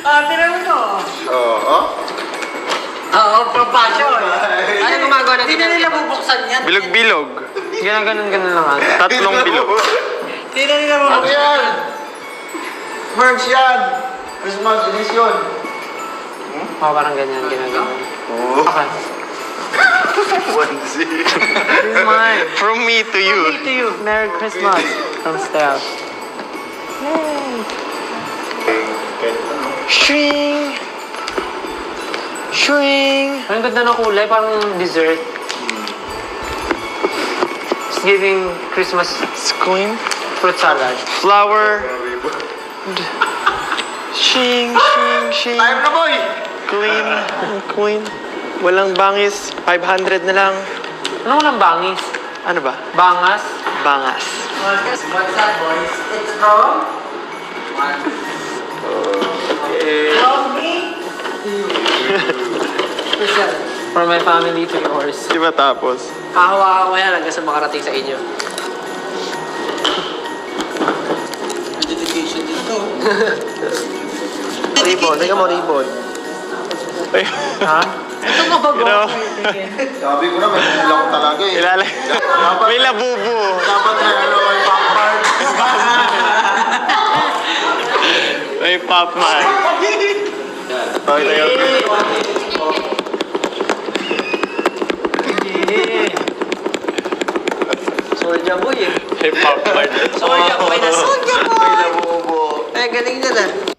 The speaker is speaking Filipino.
Tira mo to. Oo. Oo, propasyon. Ano gumagawa natin? Hindi na nila bubuksan yan. Bilog-bilog. Ganun lang ata. Tatlong bilog. Hindi na nila Ano bubuksan. yan? Merch yan! Christmas edition! Parang ganyan, ginagawa. Oo. Okay. Onesie. This is mine. From me to you. To you. Merry Christmas. From Steph. Shring! Shring! Ang ganda ng kulay, parang dessert. It's giving Christmas Queen. fruit salad. Flower. Shing, shing, shing. Time na boy! Queen. Queen. Walang bangis. 500 na lang. Ano walang bangis? Ano ba? Bangas? Bangas. What's that, boys? It's from? From me? Special. From my family to yours. Di ba tapos? Kahawa ko yan hanggang sa makarating sa inyo. Dedication dito. Ribbon. Teka mo, ribbon. Ay, Ha? Ito ka ba, you know, Sabi ko na, may hula ko talaga eh. ilalay. May labubo. Dapat may ano, may pampard. May popman. Okay tayo. Soldier boy eh. May popman. Soldier boy na soldier boy! May labubo. Ay, galing na na.